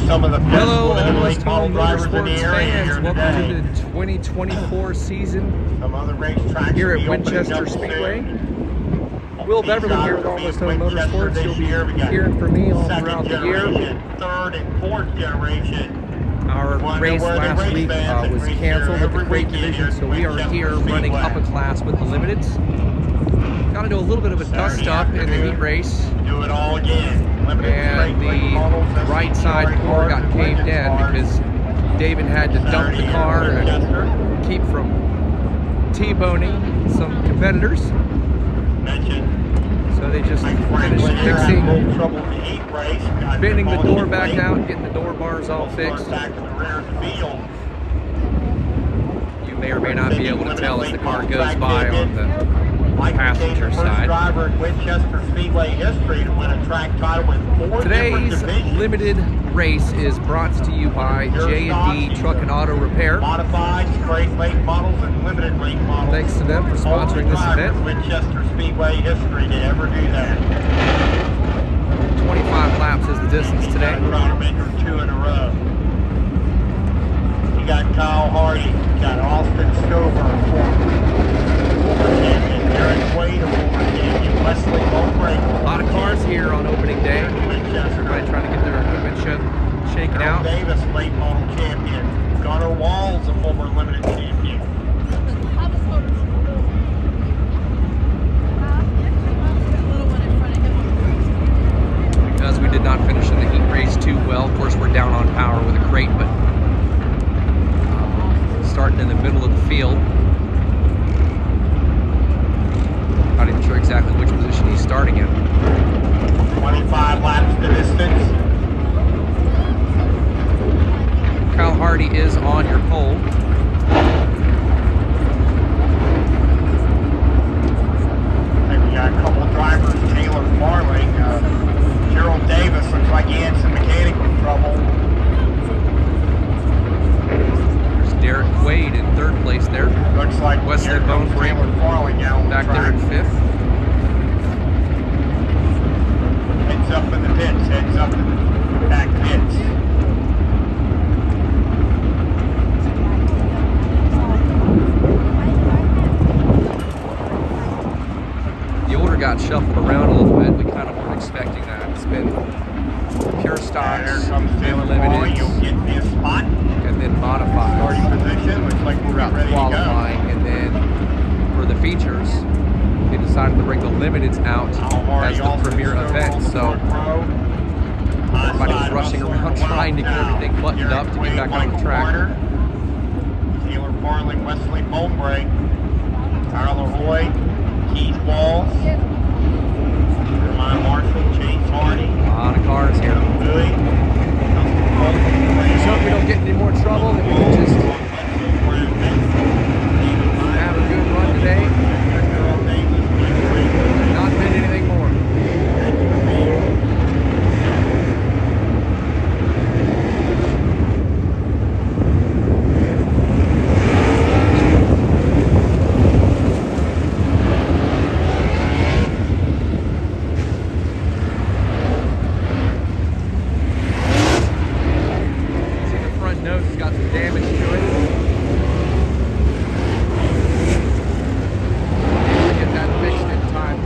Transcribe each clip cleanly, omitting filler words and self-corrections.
some of the best Hello, limited Almost late model Home drivers in the Motorsports area fans. here Welcome today. to the 2024 season Some other racetracks here will at be opening Winchester up Speedway. soon. Will These Beverly here drivers at will be Almost in Home Winchester Motorsports. this You'll be year. We got hearing from me all second throughout the year. generation, third and fourth generation. Our race last week was canceled at the Crate Division, so we are here running up a class with the Limiteds. Got to do a little bit of a dust up in the heat race, Do it all again. Limited and the right side core got caved in because David had to dump the car and keep from T-boning some competitors. So they just finished fixing, bending the door back out, getting the door bars all fixed. You may or may not be able to tell as the car goes by on the passenger side. Driver in Winchester Speedway history to win a track title with 4 Today's limited race is brought to you by J&D Truck and Auto Repair. Modified, straight late models and limited late models. Thanks to them for sponsoring this event. Winchester Speedway history to ever do that. 25 laps is the distance today. Chronometer 2 in a row. You got Kyle Hardy, you got Austin Stover, former champion, Derek Wade, a former champion, Wesley Mowbray. A lot of cars here on opening day. Everybody trying to get their equipment shaken out. Davis, late model champion. Gunnar Walls, a former limited champion. Because we did not finish in the heat race too well. Of course, we're down on power with a crate, but starting in the middle of the field. Not even sure exactly which position he's starting in. 25 laps to distance. Kyle Hardy is on your pole. And we got a couple of drivers, Taylor Farling, Gerald Davis, looks like he had some mechanical trouble. There's Derek Wade in third place there. Looks like Wesley Mowbray Taylor Farling out on the back track. there in fifth. Heads up in the pits, heads up in the back pits. The order got shuffled around a little bit. We kind of weren't expecting that. It's been pure stocks, There comes Taylor then Farling, limiteds, you'll get me a spot. and then modifieds Starting position, looks like we're throughout ready to go. qualifying. And then for the features, they decided to bring the limiteds out as the premier event. So everybody was rushing around trying to get everything buttoned up to get back on the track. Taylor Farling, Wesley Mowbray, Tyler Hoy, Keith Walls, Jeremiah Marshall, Chase Hardy. A lot of cars here. Let's hope we don't get any more trouble, that we can just have a good run today. Not been anything more. See the front nose has got some damage to it. Get that fixed in time.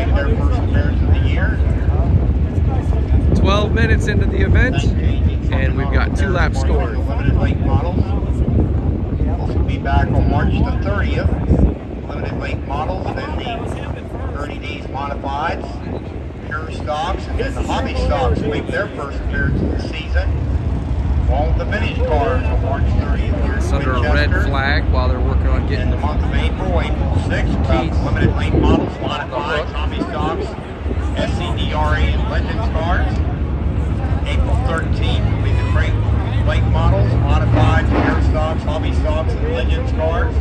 making their first appearance of the year. 12 minutes into the event, and we've got 2 laps scored. Limited late models. Also be back on March the 30th. Limited late models, then the 30 days modifieds, pure stocks, and then the hobby stocks make their first appearance of the season. Along with the vintage cars on March 30th here It's in under a red Winchester. flag while they're working on In getting the month of April 6th, Keith. limited late models, modifieds, hobby stocks, SCDRA and Legends cars. April 13th will be the crate late models, modifieds, air stocks, hobby stocks, and Legends cars.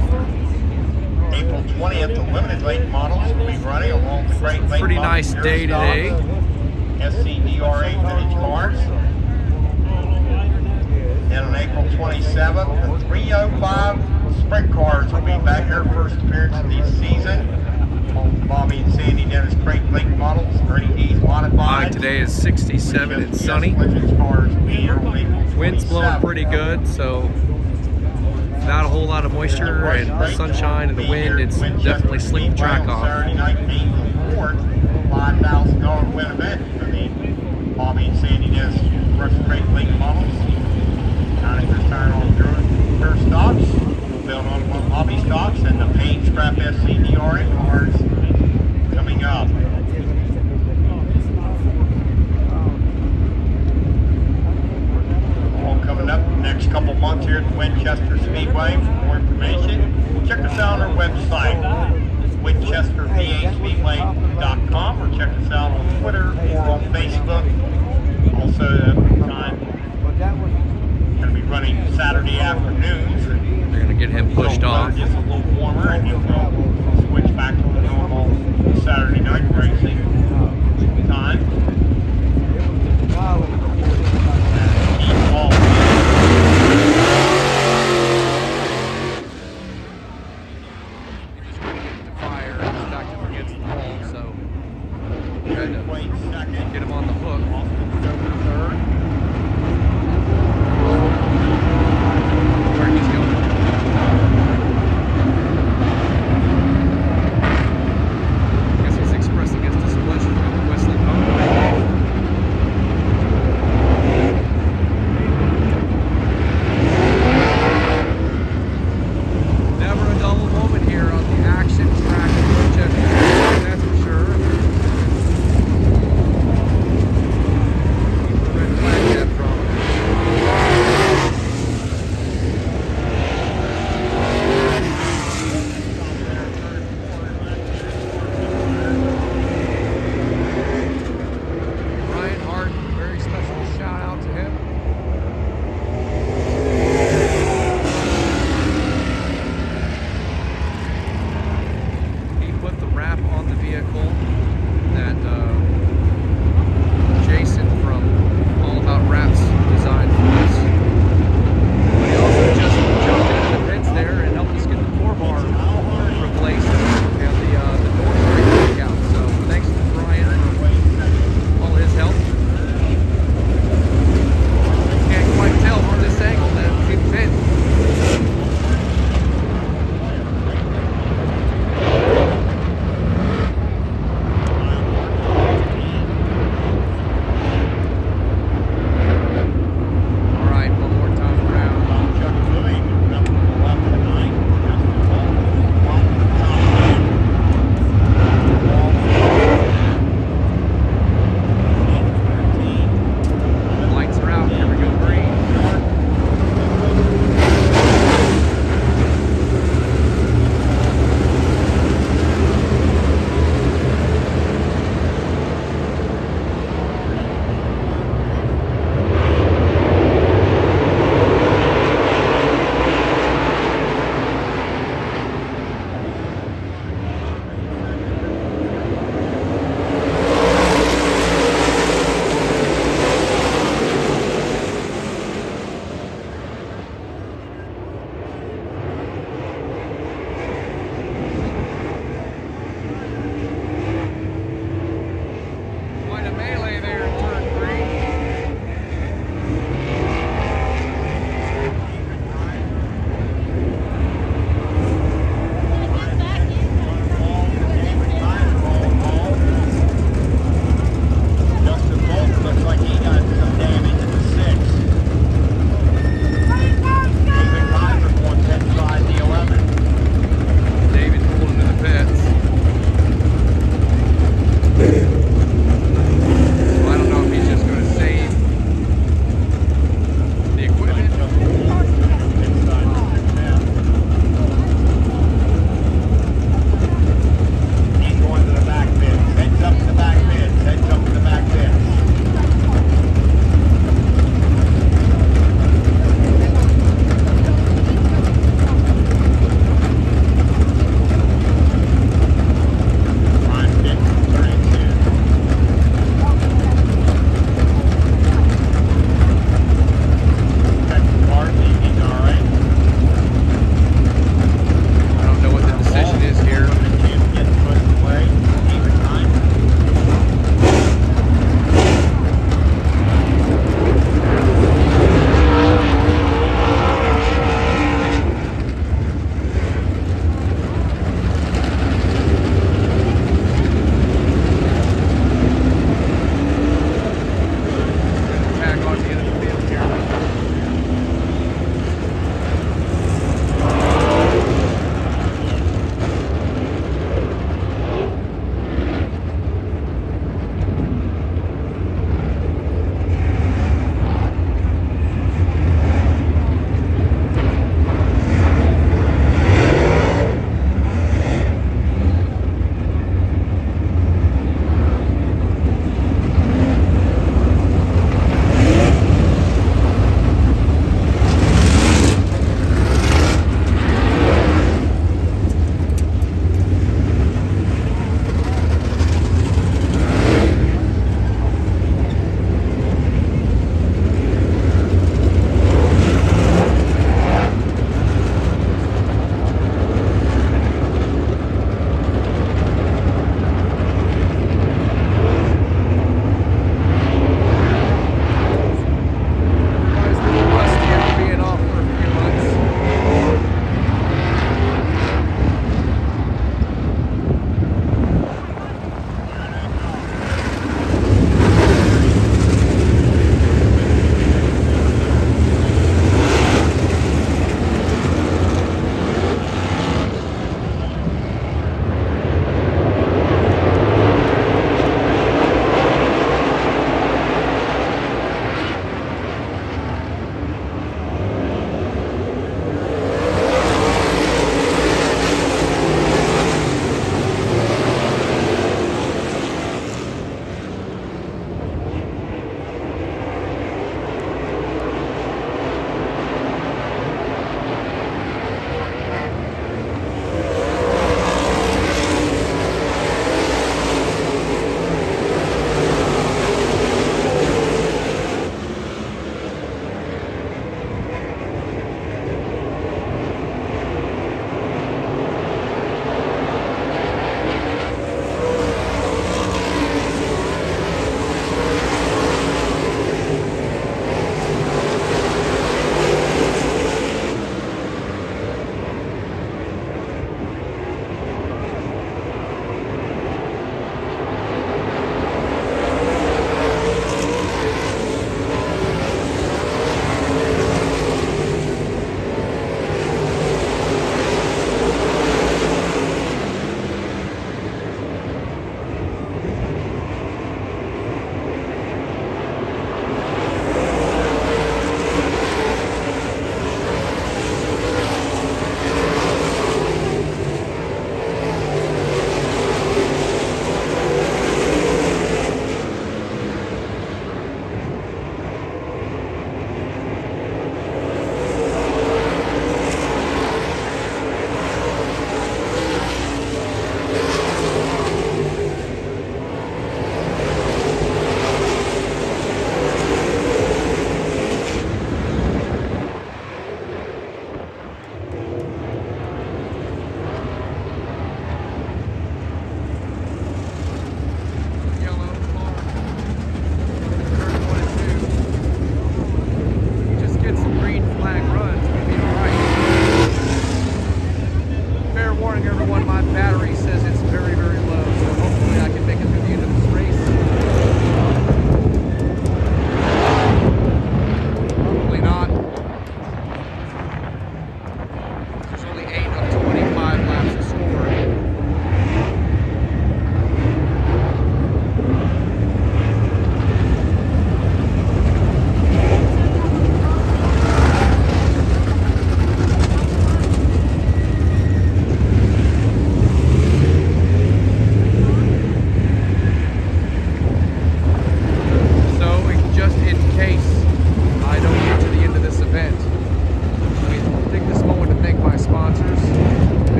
April 20th, the limited late models will be running along with the crate late Pretty models, nice air day stocks, today. SCDRA vintage cars. And on April 27th, the 305 sprint cars will be back here, first appearance of the season. Bobby and Sandy Dennis crate late models, 30 days modified. today is 67 and sunny. Wind's blowing pretty good, so not a whole lot of moisture and sunshine and the wind. It's definitely slicked the track off. Saturday night, May the 4th, $5,000 win event for the Bobby and Sandy Dennis first crate late models. 90% on pure stocks, built on hobby stocks, and the paint scrap SCDRA cars coming up. All coming up next couple months here at the Winchester Speedway. For more information, check us out on our website, WinchesterVASpeedway.com, or check us out on Twitter or on Facebook. Also, time going to be running Saturday afternoons. They're going to get him pushed off. Just a little warmer, and then we'll switch back to the normal Saturday night racing time. Keep ball. Fire and stacked him against the wall, so we had to Wait second. get him on the hook. Austin's over third. Where he's going.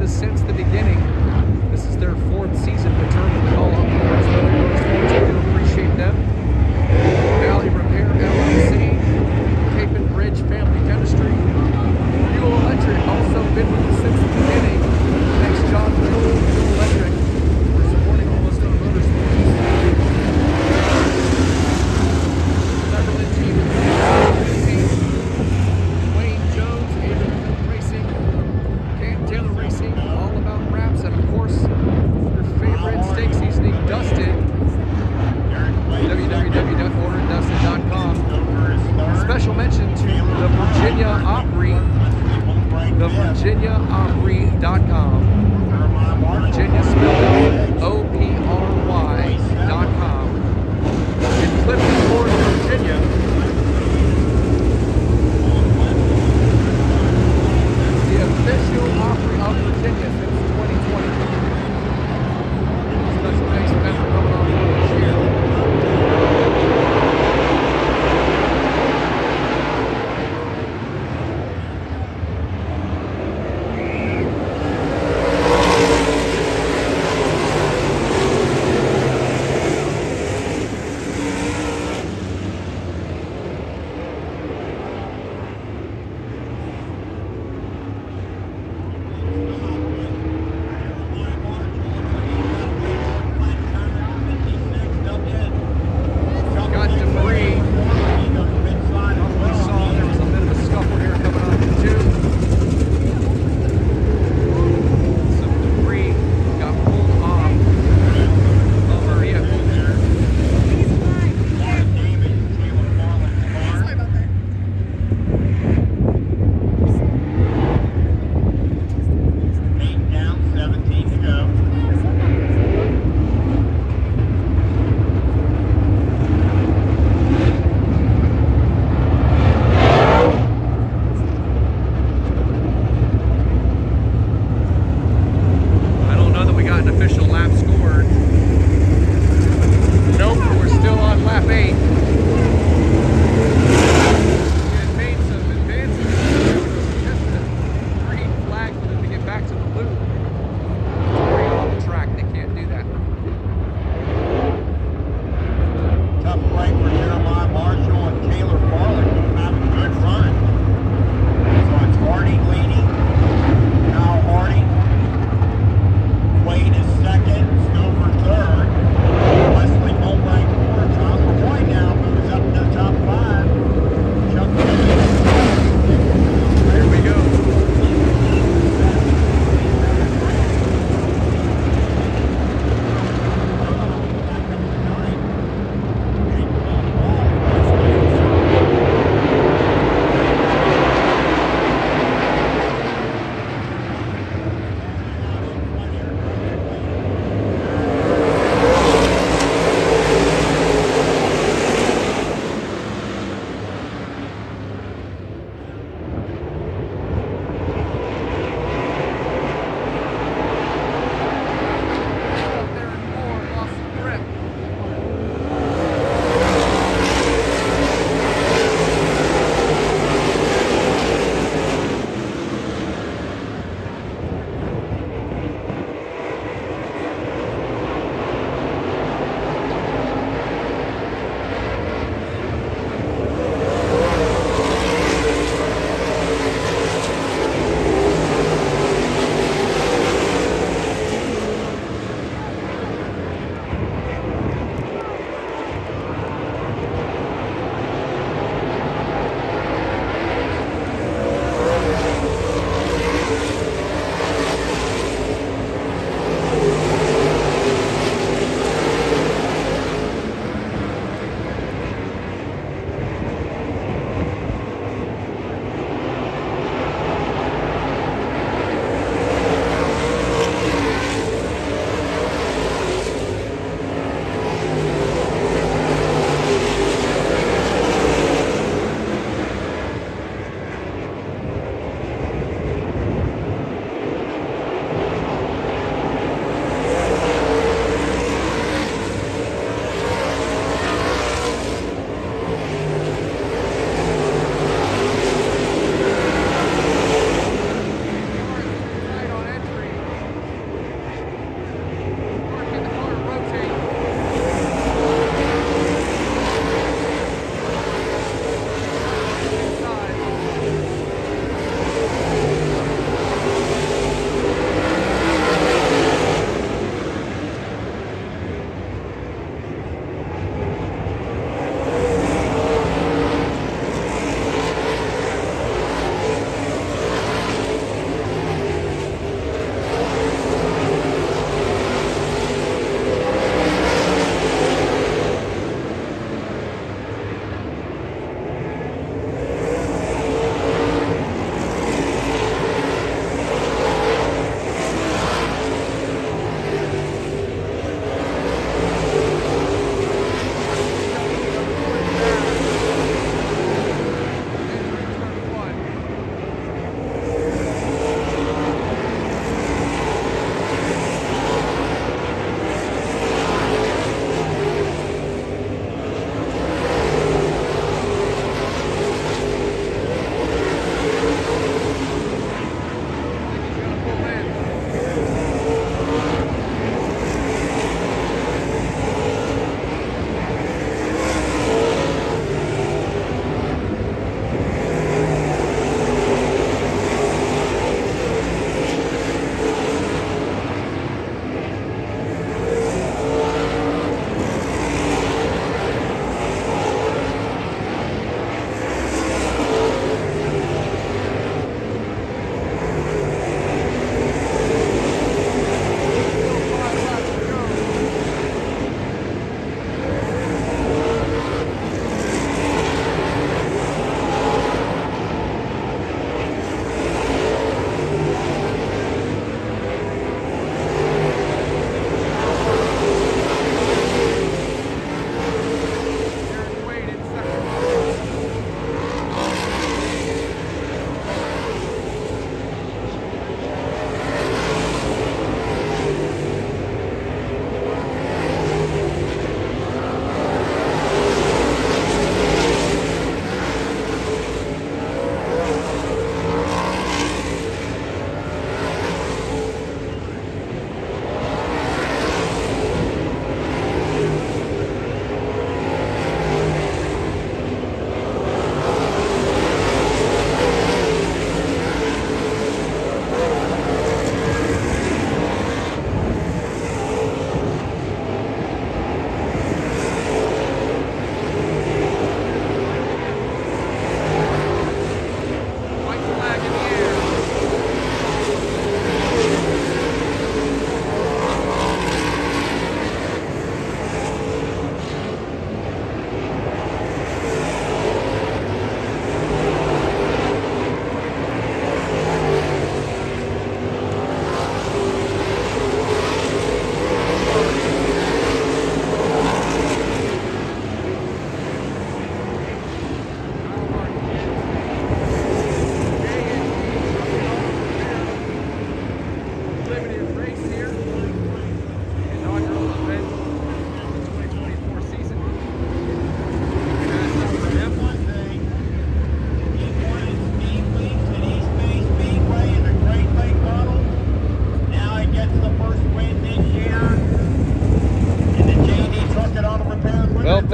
us since the beginning. This is their 4th season return with Call Up Motorsports. We do appreciate them. Valley Repair LLC, Cape and Bridge Family Dentistry, Fuel Electric, also been with us since the beginning. Thanks, John Fuel Electric, for supporting Almost Done Motorsports. Cleverland team, Wayne Jones, Abraham Racing, Cam Taylor Racing, all of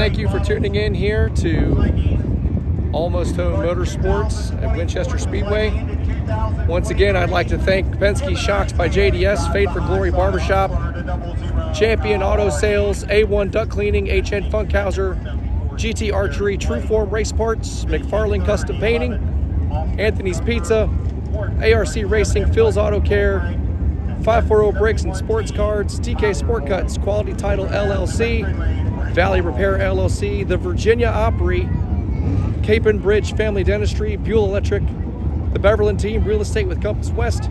thank you for tuning in here to Almost Home Motorsports at Winchester Speedway. Once again, I'd like to thank Penske Shocks by JDS, Fade for Glory Barbershop, Champion Auto Sales, A1 Duct Cleaning, HN Funkhauser, GT Archery, Trueform Race Parts, McFarlane Custom Painting, Anthony's Pizza, ARC Racing, Phil's Auto Care, 540 Brakes and Sports Cards, TK Sport Cuts, Quality Title LLC, Valley Repair LLC, the Virginia Opry, Cape and Bridge Family Dentistry, Buell Electric, the Beverland Team Real Estate with Compass West,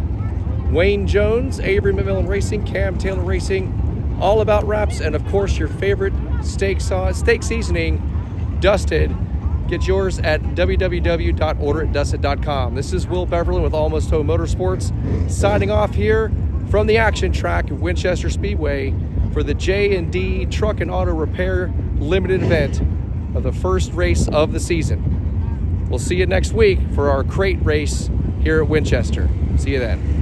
Wayne Jones, Avery McMillan Racing, Cam Taylor Racing, All About Wraps, and of course your favorite steak seasoning, Dusted. Get yours at www.orderitdusted.com. This is Will Beverland with Almost Home Motorsports, signing off here from the action track at Winchester Speedway for the J&D Truck and Auto Repair Limited event of the first race of the season. We'll see you next week for our crate race here at Winchester. See you then.